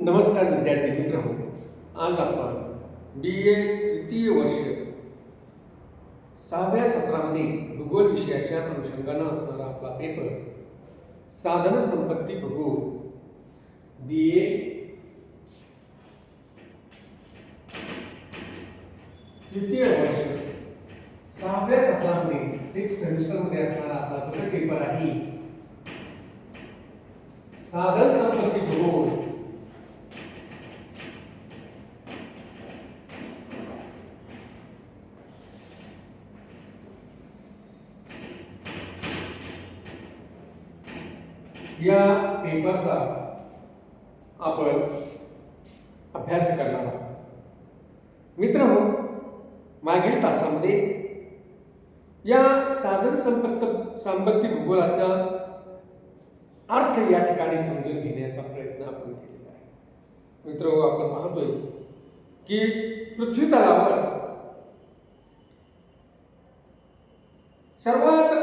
नमस्कार विद्यार्थी मित्रांनो, आज आपण BA तृतीय वर्ष 6व्या सत्रामध्ये भूगोल विषयाच्या अनुषंगाने असणारा आपला पेपर साधन संपत्ती भूगोल BA तृतीय वर्ष 6व्या सत्रामध्ये 6 सेमिस्टरमध्ये असणारा आपला तो पेपर आहे साधन संपत्ती भूगोल या पेपरचा आपण अभ्यास करणार आहोत। मित्रांनो, मागील तासामध्ये या साधन संपत्ती भूगोलाचा अर्थ या ठिकाणी समजून घेण्याचा प्रयत्न आपण केलेला आहे। मित्रांनो, आपण पाहतोय की पृथ्वी तलावर सर्वात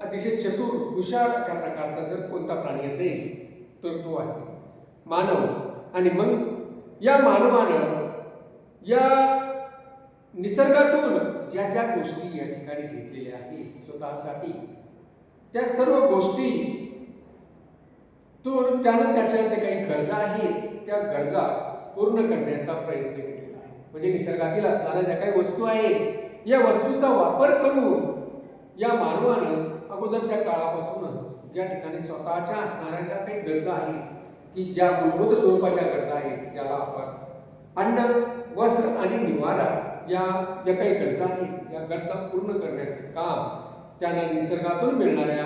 अतिशय चतुर हुशार अशा प्रकारचा जर कोणता प्राणी असेल तर तो आहे मानव। आणि मग या मानवानं या निसर्गातून ज्या ज्या गोष्टी या ठिकाणी घेतलेल्या आहेत स्वतःसाठी, त्या सर्व गोष्टी त्यानं त्याच्या ज्या काही गरजा आहेत त्या गरजा पूर्ण करण्याचा प्रयत्न केलेला आहे। म्हणजे निसर्गातील असणाऱ्या ज्या काही वस्तू आहेत या वस्तूचा वापर करून या मानवानं अगोदरच्या काळापासूनच या ठिकाणी स्वतःच्या असणाऱ्या ज्या काही गरजा आहेत की ज्या मूलभूत स्वरूपाच्या गरजा आहेत, ज्याला आपण अन्न, वस्त्र आणि निवारा या ज्या काही गरजा आहेत या गरजा पूर्ण करण्याचं काम त्यानं निसर्गातून मिळणाऱ्या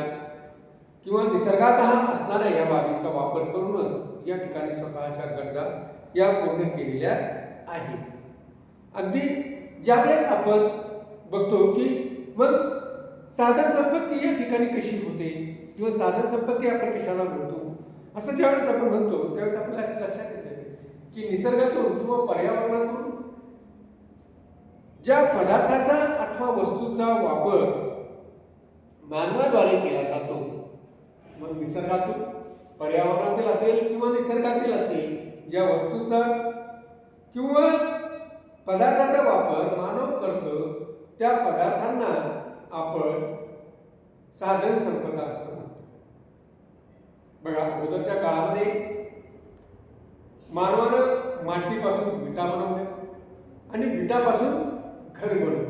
किंवा निसर्गात असणाऱ्या या बाबीचा वापर करूनच या ठिकाणी स्वतःच्या गरजा या पूर्ण केलेल्या आहेत। अगदी ज्यावेळेस आपण बघतो की मग साधन संपत्ती या ठिकाणी कशी होते किंवा साधन संपत्ती आपण कशाला म्हणतो, असं ज्यावेळेस आपण म्हणतो त्यावेळेस आपल्याला लक्षात येते की निसर्गातून किंवा पर्यावरणातून ज्या पदार्थाचा अथवा वस्तूचा वापर मानवाद्वारे केला जातो, मग निसर्गातून पर्यावरणातील असेल किंवा निसर्गातील असेल ज्या वस्तूचा किंवा पदार्थाचा वापर मानव करतो त्या पदार्थांना आपण साधन संपदा असं म्हणतो। बघा, अगोदरच्या काळामध्ये मानवानं मातीपासून विटा बनवल्या आणि विटापासून घर बनवलं।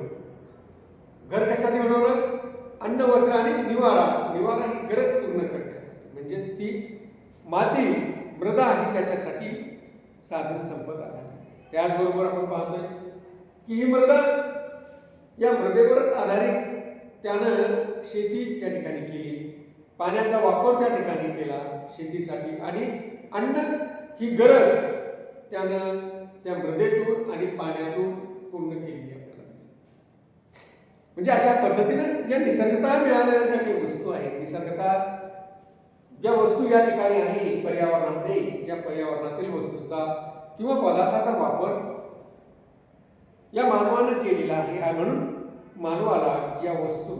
घर कशासाठी बनवलं? अन्न, वस्त्र आणि निवारा ही गरज पूर्ण करण्यासाठी, म्हणजे ती माती मृदा आहे त्याच्यासाठी साधन संपदा आहे। त्याचबरोबर आपण पाहतोय की ही मृदा, या मृदेवरच आधारित त्यानं शेती त्या ठिकाणी केली, पाण्याचा वापर त्या ठिकाणी केला शेतीसाठी, आणि अन्न ही गरज त्यानं त्या मृदेतून आणि पाण्यातून पूर्ण केली आपल्याला दिसते। म्हणजे अशा पद्धतीने या निसर्गता मिळालेल्या ज्या काही वस्तू आहेत, निसर्गता ज्या वस्तू या ठिकाणी आहे पर्यावरणामध्ये, या पर्यावरणातील वस्तूचा किंवा पदार्थाचा वापर या मानवानं केलेला आहे आणि म्हणून मानवाला या वस्तू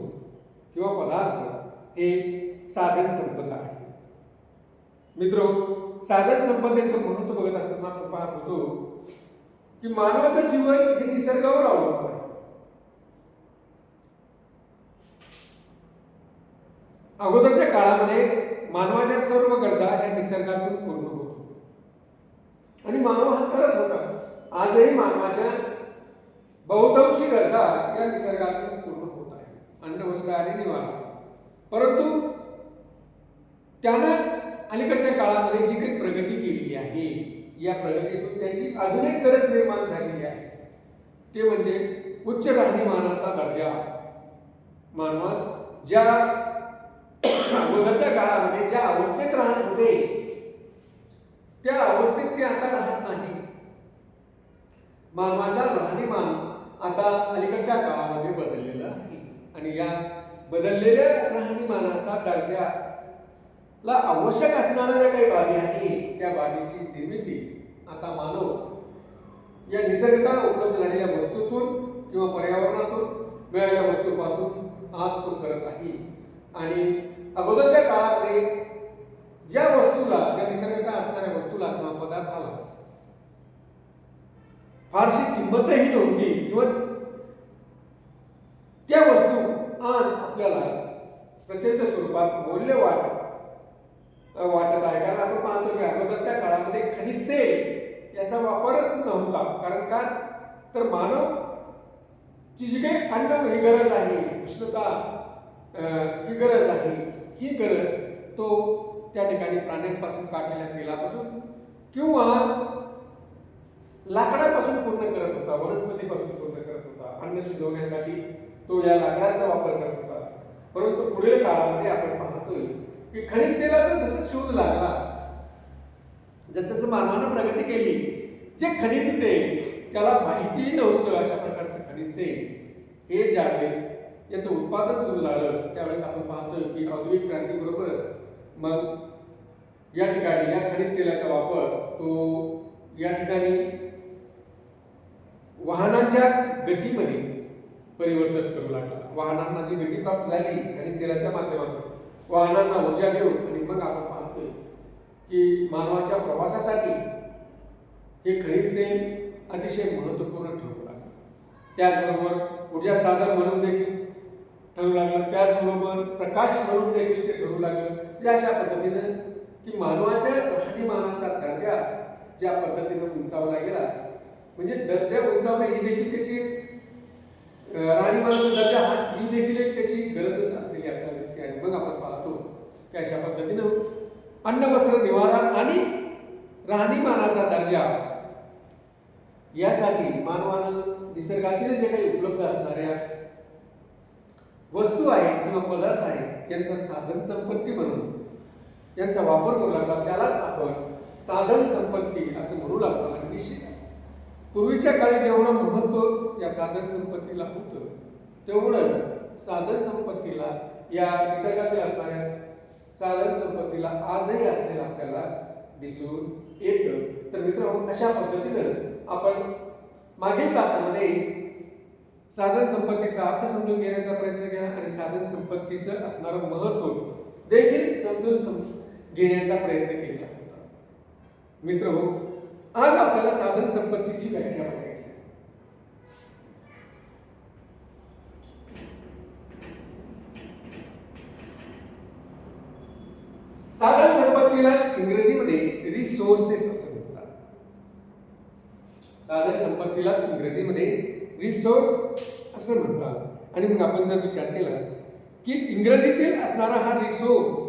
किंवा पदार्थ हे साधन संपदा आहे। मित्रो, साधन संपदेचं महत्त्व बघत असताना आपण पाहत होतो की मानवाचं जीवन हे निसर्गावर अवलंबून आहे। अगोदरच्या काळामध्ये मानवाच्या सर्व गरजा या निसर्गातून पूर्ण होत होत्या आणि मानव हा करत होता। आजही मानवाच्या बहुतांशी गरजा या निसर्गातून पूर्ण होत आहे, अन्न, वस्त्र आणि निवारा। परंतु त्यानं अलीकडच्या काळामध्ये जी काही प्रगती केलेली आहे या प्रगतीतून त्याची अजून एक गरज निर्माण झालेली आहे, ते म्हणजे उच्च राहणीमानाचा दर्जा। मानवा ज्या अगोदरच्या काळामध्ये ज्या अवस्थेत राहत होते त्या अवस्थेत ते आता राहत नाही। मानवाचा राहणीमान आता अलीकडच्या काळामध्ये बदललेला आहे आणि या बदललेल्या राहणीमानाचा दर्जाला आवश्यक असणाऱ्या ज्या काही बाबी आहेत त्या बाबीची निर्मिती आता मानव या निसर्गात उपलब्ध झालेल्या वस्तूतून किंवा पर्यावरणातून मिळालेल्या वस्तूपासून आज तो करत आहे। आणि अगोदरच्या काळामध्ये ज्या वस्तूला, ज्या निसर्गतः असणाऱ्या वस्तूला किंवा पदार्थाला फारशी किंमतही नव्हती किंवा त्या वस्तू आज आपल्याला प्रचंड स्वरूपात मौल्य वाटत आहे. कारण आपण पाहतो की अगोदरच्या काळामध्ये खनिज तेल याचा वापरच नव्हता. कारण का, तर मानव जी काही अन्न ही गरज आहे, उष्णता ही गरज आहे, ही गरज तो त्या ठिकाणी प्राण्यांपासून काढलेल्या तेलापासून किंवा लाकडापासून पूर्ण करत होता, वनस्पतीपासून पूर्ण करत होता. अन्न शिजवण्यासाठी तो या लाकडाचा वापर करत होता. परंतु पुढील काळामध्ये आपण पाहतोय की खनिज तेलाचा जसा शोध लागला, जसं मानवानं प्रगती केली, जे खनिज तेल त्याला माहिती नव्हतं अशा प्रकारचं खनिज तेल हे ज्यावेळेस याचं उत्पादन सुरू झालं, त्यावेळेस आपण पाहतोय की औद्योगिक क्रांतीबरोबरच मग या ठिकाणी या खनिज तेलाचा वापर तो या ठिकाणी वाहनांच्या गतीमध्ये परिवर्तन करू लागला. वाहनांना जी गती प्राप्त झाली खनिज तेलाच्या माध्यमातून, वाहनांना ऊर्जा देऊन, आणि मग आपण पाहतोय की मानवाच्या प्रवासासाठी हे खनिज तेल अतिशय महत्त्वपूर्ण ठरू लागलं. त्याचबरोबर ऊर्जा साधन म्हणून देखील ठरू लागलं, त्याचबरोबर प्रकाश म्हणून देखील ते ठरू लागलं. या अशा पद्धतीनं की मानवाच्या राहणीमानाचा दर्जा ज्या पद्धतीनं उंचावला गेला, म्हणजे दर्जा उंचावणे ही देखील त्याची राहणीमानाचा दर्जा ही देखील एक त्याची गरजच असलेली आपल्याला दिसते. आणि मग आपण पाहतो की अशा पद्धतीनं अन्न, वस्त्र, निवारा आणि राहणीमानाचा दर्जा यासाठी मानवानं निसर्गातील जे काही उपलब्ध असणाऱ्या वस्तू आहेत किंवा पदार्थ आहेत यांचा साधन संपत्ती म्हणून यांचा वापर करू लागला. त्यालाच आपण साधन संपत्ती असं म्हणू लागतो. आणि निश्चित पूर्वीच्या काळी जेवढं महत्त्व या साधन संपत्तीला होतं, तेवढंच साधन संपत्तीला, या निसर्गातील असणाऱ्या साधन संपत्तीला आजही असलेलं आपल्याला दिसून येतं. तर मित्रांनो, अशा पद्धतीनं आपण मागील तासामध्ये साधन संपत्तीचा अर्थ समजून घेण्याचा प्रयत्न केला आणि साधन संपत्तीचं असणारं महत्त्व देखील समजून घेण्याचा प्रयत्न केला होता. मित्रहो, आज आपल्याला साधन संपत्तीची व्याख्या बघायची. साधन संपत्तीलाच इंग्रजीमध्ये रिसोर्सेस असं म्हणतात. साधन संपत्तीलाच इंग्रजीमध्ये रिसोर्स असं म्हणतात. आणि मग आपण जर विचार केला की इंग्रजीतील असणारा हा रिसोर्स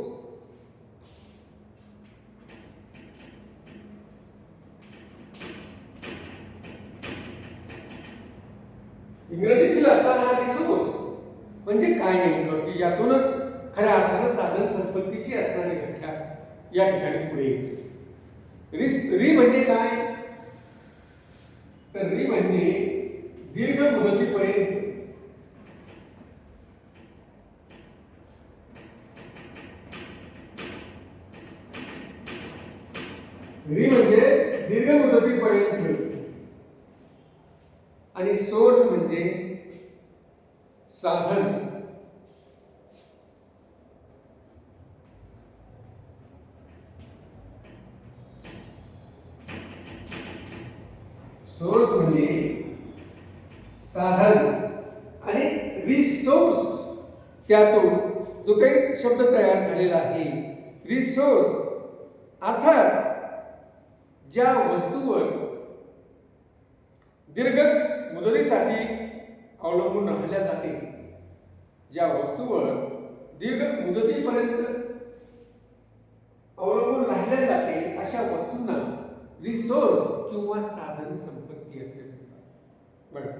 इंग्रजीतील असणारा हा रिसोर्स म्हणजे काय नेमकं, की यातूनच खऱ्या अर्थानं साधन संपत्तीची असणारी व्याख्या या ठिकाणी पुढे येते. री म्हणजे काय, तर री म्हणजे दीर्घ मुदतीपर्यंत दीर्घ मुदतीपर्यंत आणि सोर्स म्हणजे साधन. सोर्स म्हणजे साधन आणि रिसोर्स, त्यातून जो काही शब्द तयार झालेला आहे रिसोर्स, अर्थात ज्या वस्तूवर दीर्घ मुदतीसाठी अवलंबून राहिल्या जाते, ज्या वस्तूवर दीर्घ मुदतीपर्यंत अवलंबून राहिल्या जाते, अशा वस्तूंना रिसोर्स किंवा साधन संपत्ती असे म्हणतात. बघा,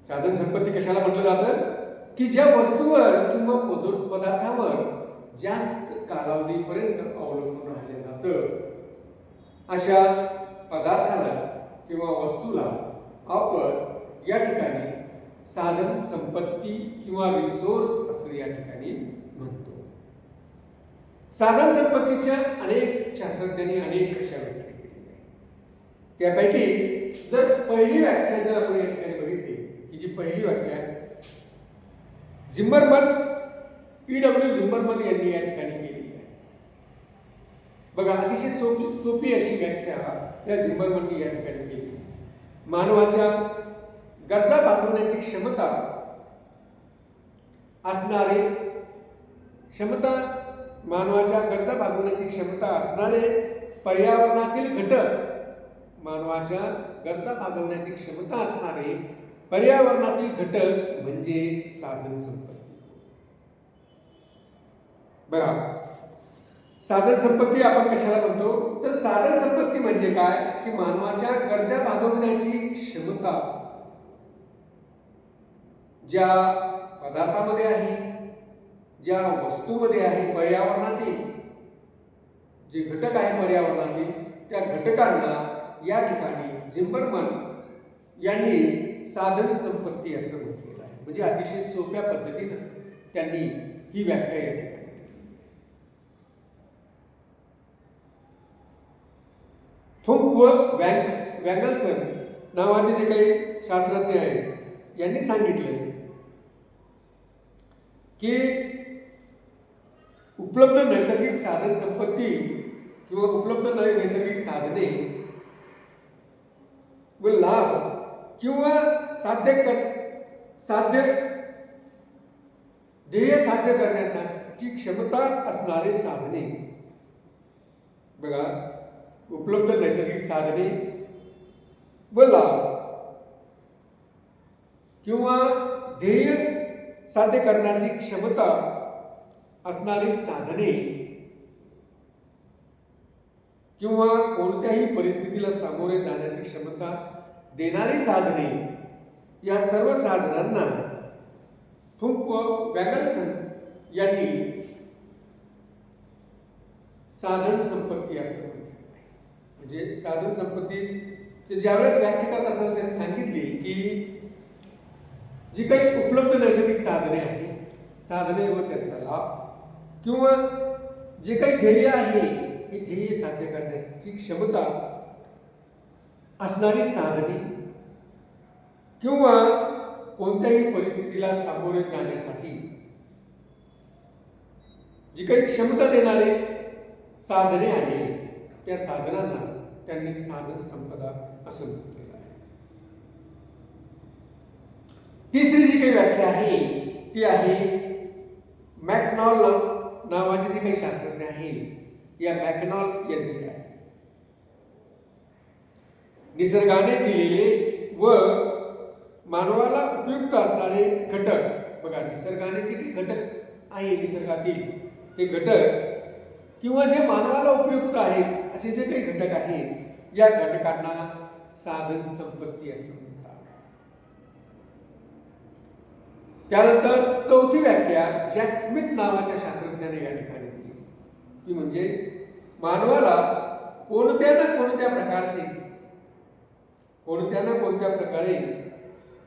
साधन संपत्ती कशाला म्हटलं जातं, की ज्या वस्तूवर किंवा पदार्थावर जास्त कालावधीपर्यंत अवलंबून राहिलं जातं, अशा पदार्थाला किंवा वस्तूला आपण या ठिकाणी साधन संपत्ती किंवा रिसोर्स असं या ठिकाणी म्हणतो. साधन संपत्तीच्या अनेक शास्त्रज्ञांनी अनेक अशा व्याख्या केलेल्या आहेत. त्यापैकी जर पहिली व्याख्या जर आपण या ठिकाणी बघितली, की जी पहिली व्याख्या झिम्मरमन, E.W. झिम्मरमन यांनी या ठिकाणी केलेली आहे. बघा अतिशय सोपी अशी व्याख्या या झिम्बरमननी या ठिकाणी केली. मानवाच्या गरजा भागवण्याची क्षमता मानवाच्या गरजा भागवण्याची क्षमता असणारे पर्यावरणातील घटक, मानवाच्या गरजा भागवण्याची क्षमता असणारे पर्यावरणातील घटक म्हणजेच साधन संपत्ती. बघा साधन संपत्ती आपण कशाला म्हणतो तर साधन संपत्ती म्हणजे काय की मानवाच्या गरजा भागवण्याची क्षमता ज्या पदार्थामध्ये आहे, ज्या वस्तूमध्ये आहे, पर्यावरणातील जे घटक आहे पर्यावरणातील त्या घटकांना या ठिकाणी झिम्बरमन यांनी साधन संपत्ती असं म्हटलेलं आहे. म्हणजे अतिशय सोप्या पद्धतीनं त्यांनी ही व्याख्या या ठिकाणी. थुंक व वँगलसन नावाचे जे काही शास्त्रज्ञ आहेत यांनी सांगितले की उपलब्ध नैसर्गिक साधन संपत्ती किंवा उपलब्ध नैसर्गिक साधने व लाभ किंवा ध्येय साध्य करण्यासाठी क्षमता असणारे साधने. बघा उपलब्ध नैसर्गिक साधने व लाभ किंवा ध्येय साध्य करण्याची क्षमता असणारी साधने किंवा कोणत्याही परिस्थितीला सामोरे जाण्याची क्षमता देणारी साधने या सर्व साधनांना थुंक व वँगलसन यांनी साधन संपत्ती असं म्हटलं. म्हणजे साधन संपत्तीचे ज्यावेळेस व्याख्या करत असताना त्यांनी सांगितले की जी काही उपलब्ध नैसर्गिक साधने आहेत, साधने व त्यांचा लाभ किंवा जे काही ध्येय आहे हे ध्येय साध्य करण्याची क्षमता असणारी साधने किंवा कोणत्याही परिस्थितीला सामोरे जाण्यासाठी जी काही क्षमता देणारे साधने आहेत त्या साधनांना त्यांनी साधन संपदा असं म्हटलेलं आहे. तिसरी जी काही व्याख्या आहे ती आहे मॅकनॉल नावाचे जे काही शास्त्रज्ञ आहेत या मॅकनॉल यांची आहे. निसर्गाने दिलेले व मानवाला उपयुक्त असणारे घटक. बघा निसर्गाने जे काही घटक आहे निसर्गातील ते घटक किंवा जे मानवाला उपयुक्त आहेत असे जे काही घटक आहेत या घटकांना साधन संपत्ती असं म्हणतात. त्यानंतर चौथी व्याख्या जॅक स्मिथ नावाच्या शास्त्रज्ञाने या ठिकाणी दिली ती म्हणजे मानवाला कोणत्या ना कोणत्या प्रकारे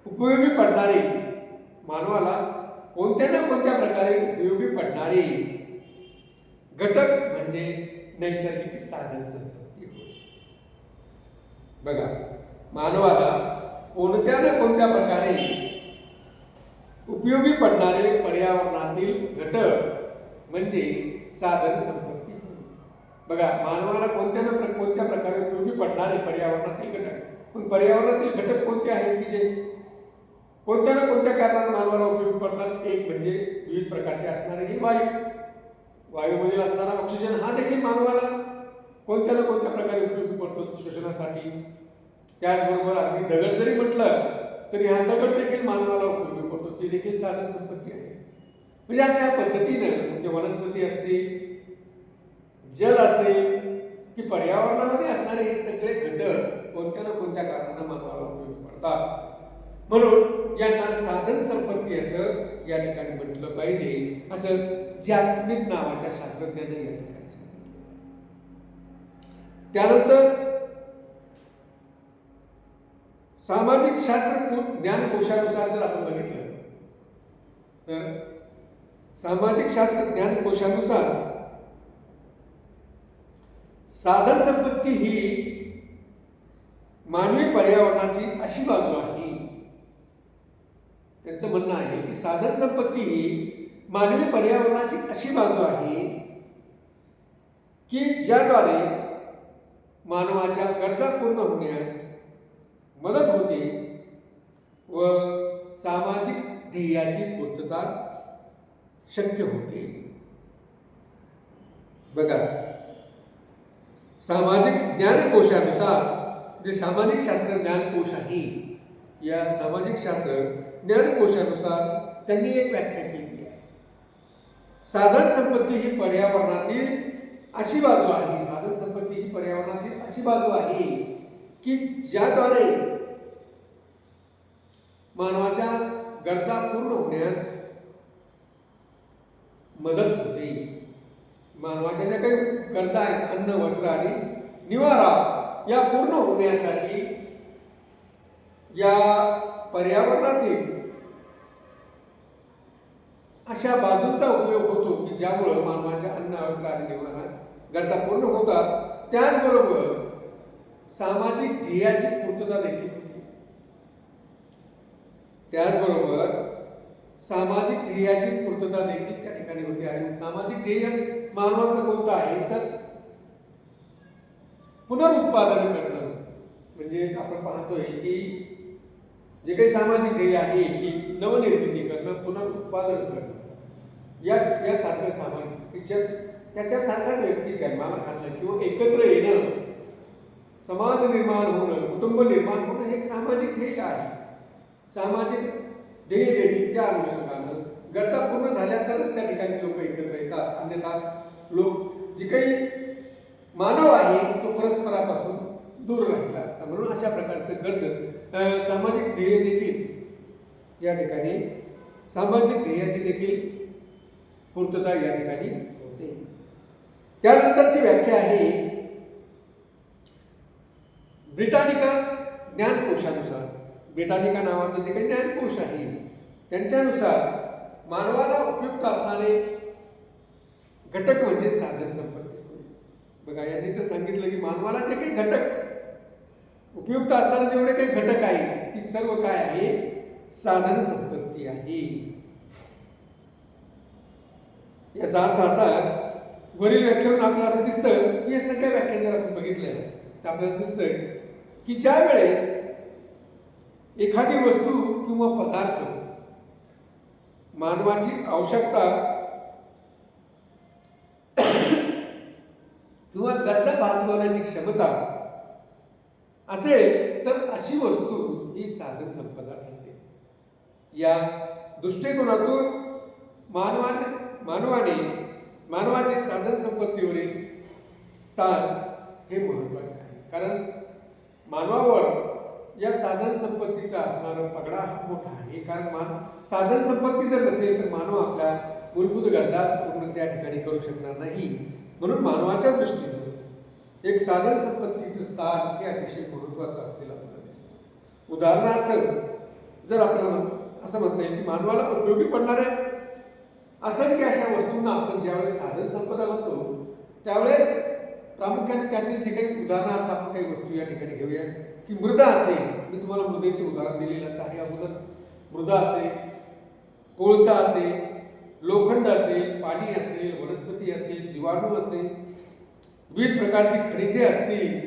उपयोगी पडणारे, मानवाला कोणत्या ना कोणत्या प्रकारे उपयोगी पडणारे घटक म्हणजे नैसर्गिक साधन संपत्ती. बघा मानवाला कोणत्या ना कोणत्या प्रकारे उपयोगी पडणारे पर्यावरणातील घटक म्हणजे साधन संपत्ती. बघा मानवाला कोणत्या ना कोणत्या प्रकारे उपयोगी पडणारे पर्यावरणातील घटक, पण पर्यावरणातील घटक कोणते आहेत की जे कोणत्या ना कोणत्या कारणाने मानवाला उपयोगी पडतात. एक म्हणजे विविध प्रकारचे असणारे हे वायूमधील असणारा ऑक्सिजन हा देखील मानवाला कोणत्या ना कोणत्या प्रकारे उपयोगी पडतो श्वसनासाठी. त्याचबरोबर अगदी दगड जरी म्हटलं तरी हा दगड देखील मानवाला उपयोगी पडतो, ती देखील साधन संपत्ती आहे. म्हणजे अशा पद्धतीनं म्हणजे वनस्पती असतील, जल असेल की पर्यावरणामध्ये असणारे हे सगळे घटक कोणत्या ना कोणत्या कारणाने मानवाला उपयोगी पडतात. म्हणून यांना साधन संपत्ती असं या ठिकाणी म्हटलं पाहिजे असं जॅक स्मिथ नावाच्या शास्त्रज्ञाने या ठिकाणी सांगितलं. त्यानंतर सामाजिक शास्त्र ज्ञानकोशानुसार जर आपण बघितलं तर सामाजिक शास्त्र ज्ञानकोशानुसार साधन संपत्ती ही मानवी पर्यावरणाची अशी बाजू आहे. त्यांचं म्हणणं आहे की साधन संपत्ती ही मानवी पर्यावरणाची अशी बाजू आहे की ज्याद्वारे मानवाच्या गरजा पूर्ण होण्यास मदत होते व सामाजिक ध्येयाची पूर्तता शक्य होते. बघा, सामाजिक ज्ञानकोशानुसार जे सामाजिक शास्त्र ज्ञानकोश आहे, या सामाजिक शास्त्र ज्ञानकोशानुसार त्यांनी एक व्याख्या केली आहे. साधन संपत्ती ही पर्यावरणातील अशी बाजू आहे, साधन संपत्ती ही पर्यावरणातील अशी बाजू आहे की ज्याद्वारे मानवाच्या गरजा पूर्ण होण्यास मदत होते. मानवाच्या ज्या काही गरजा आहेत, अन्न, वस्त्र आणि निवारा, या पूर्ण होण्यासाठी या पर्यावरणातील अशा बाजूंचा उपयोग होतो की ज्यामुळे मानवाच्या अन्न, वस्त्र आणि निवारा गरजा पूर्ण होतात. त्याचबरोबर सामाजिक ध्येयाची पूर्तता देखील होते. त्याचबरोबर सामाजिक ध्येयाची पूर्तता देखील त्या ठिकाणी होते. आणि सामाजिक ध्येय मानवाचं कोणतं आहे तर पुनरुत्पादन करणं. म्हणजेच आपण पाहतोय की जे काही सामाजिक ध्येय आहे की नवनिर्मिती करणं, पुनरुत्पादन करणं, यासारखं सामाजिक त्याच्यासारखाच व्यक्ती जन्माला घालणं किंवा एकत्र येणं, समाज निर्माण होणं, कुटुंब निर्माण होणं हे एक सामाजिक ध्येय आहे. सामाजिक ध्येय देखील त्या अनुषंगानं गरजा पूर्ण झाल्या तरच त्या ठिकाणी लोक एकत्र येतात. अन्यथा लोक जे काही मानव आहे तो परस्परापासून दूर राहिला असता. म्हणून अशा प्रकारचं सामाजिक ध्येय देखील या ठिकाणी सामाजिक ध्येयाची देखील पूर्तता या ठिकाणी होते. त्यानंतरची व्याख्या आहे ब्रिटानिका ज्ञानकोशानुसार. ब्रिटानिका नावाचं जे काही ज्ञानकोश आहे त्यांच्यानुसार मानवाला उपयुक्त असणारे घटक म्हणजे साधन संपत्ती. बघा, यांनी तर सांगितलं की मानवाला जे काही घटक उपयुक्त असणारे जेवढे काही घटक आहे ती सर्व काय आहे, साधन संपत्ती आहे. याचा अर्थ असा, वरील व्याख्यावरून आपल्याला असं दिसतं की या सगळ्या व्याख्या जर आपण बघितल्या तर आपल्याला दिसतं की ज्या वेळेस एखादी वस्तू किंवा पदार्थ मानवाची आवश्यकता किंवा गरजा भागवण्याची क्षमता असेल तर अशी वस्तू ही साधन संपदा ठरते. या दृष्टिकोनातून मानवाचे साधन संपत्तीवरील स्थान हे महत्त्वाचे आहे. कारण मानवावर या साधन संपत्तीचा असणारा पगडा हा मोठा आहे. कारण साधन संपत्ती जर नसेल तर मानव आपल्या मूलभूत गरजाच पूर्ण त्या ठिकाणी करू शकणार नाही. म्हणून मानवाच्या दृष्टीने एक साधन संपत्तीचं स्थान हे अतिशय महत्त्वाचं असलेलं आपल्याला दिसतं. उदाहरणार्थ जर आपल्याला असं म्हणता येईल की मानवाला उपयोगी पडणाऱ्या असंख्य अशा वस्तूंना आपण ज्यावेळेस साधन संपदा म्हणतो त्यावेळेस प्रामुख्याने त्यातील जे काही उदाहरणार्थ आपण काही वस्तू या ठिकाणी घेऊया की मृदा असेल. मी तुम्हाला मृदेचे उदाहरण दिलेलंच आहे अगोदर. मृदा असेल, कोळसा असेल, लोखंड असेल, पाणी असेल, वनस्पती असेल, जीवाणू असेल, विविध प्रकारची खनिजे असतील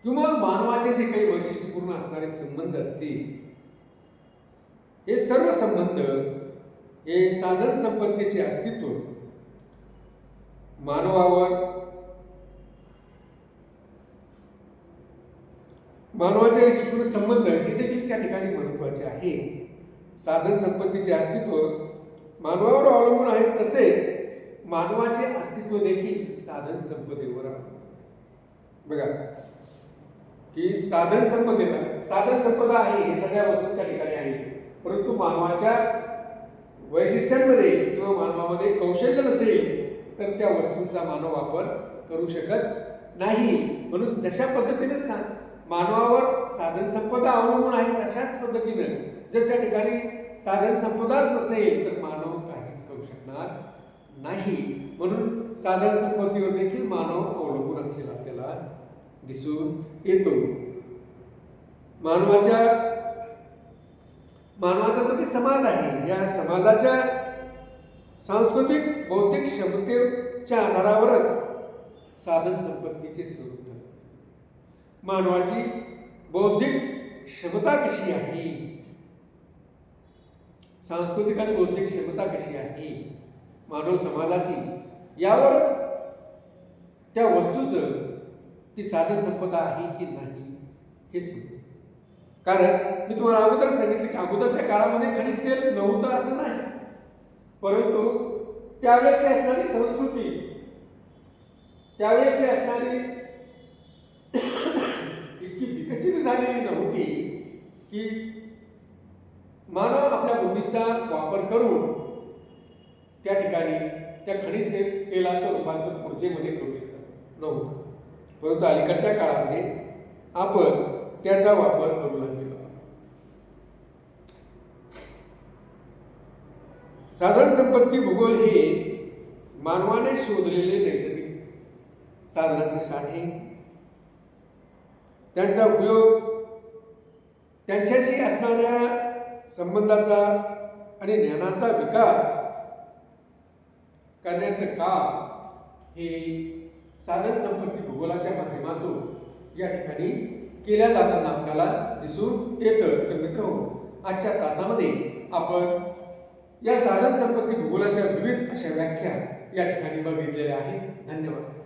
किंवा मानवाचे जे काही वैशिष्ट्यपूर्ण असणारे संबंध असतील, हे सर्व संबंध हे साधन संपत्तीचे अस्तित्व मानवाच्या वैशिष्ट्यपूर्ण संबंध हे देखील त्या ठिकाणी महत्त्वाचे आहे. साधन संपत्तीचे अस्तित्व मानवावर अवलंबून आहे, तसेच मानवाचे अस्तित्व देखील साधन संपत्तीवर आहे. बघा की साधन संपदा आहे हे सगळ्या वस्तू त्या ठिकाणी आहे, परंतु मानवाच्या वैशिष्ट्यांमध्ये किंवा मानवामध्ये कौशल्य नसेल तर त्या वस्तूंचा मानव वापर करू शकत नाही. म्हणून जशा पद्धतीने मानवावर साधन संपदा अवलंबून आहे तशाच पद्धतीनं जर त्या ठिकाणी साधन संपदाच नसेल तर मानव काहीच करू शकणार नाही. म्हणून साधन संपत्तीवर देखील मानव अवलंबून असलेला आपल्याला दिसून येतो. मानवाचा जो काही समाज आहे या समाजाच्या सांस्कृतिक बौद्धिक च्या आधारावरच साधन संपत्तीचे स्वरूप ठरत असते. मानवाची बौद्धिक क्षमता कशी आहे, सांस्कृतिक आणि बौद्धिक क्षमता कशी आहे, मानव समाजाची, यावरच त्या वस्तूचं ती साधन संपदा आहे की नाही हे समजते. कारण मी तुम्हाला अगोदर सांगितलं की अगोदरच्या काळामध्ये खनिज तेल नव्हतं असं नाही, परंतु त्यावेळेची असणारी संस्कृती, त्यावेळेची असणारी इतकी विकसित झालेली नव्हती की मानव आपल्या बुद्धीचा वापर करून त्या ठिकाणी त्या खनिज तेलाचं रूपांतर ऊर्जेमध्ये करू शकत नव्हतं. परंतु अलीकडच्या काळामध्ये आपण त्याचा वापर करू लागलेलो आहोत. साधन संपत्ती भूगोल हे मानवाने शोधलेले नैसर्गिक साधनांचे साठे, त्यांचा उपयोग, त्यांच्याशी असणाऱ्या संबंधाचा आणि ज्ञानाचा विकास करण्याचं काम हे साधन संपत्ती भूगोलाच्या माध्यमातून या ठिकाणी केल्या जाताना आपल्याला दिसून येतं. तर मित्रांनो, आजच्या तासामध्ये आपण या साधन संपत्ती भूगोलाच्या विविध अशा व्याख्या या ठिकाणी बघितलेल्या आहेत. धन्यवाद.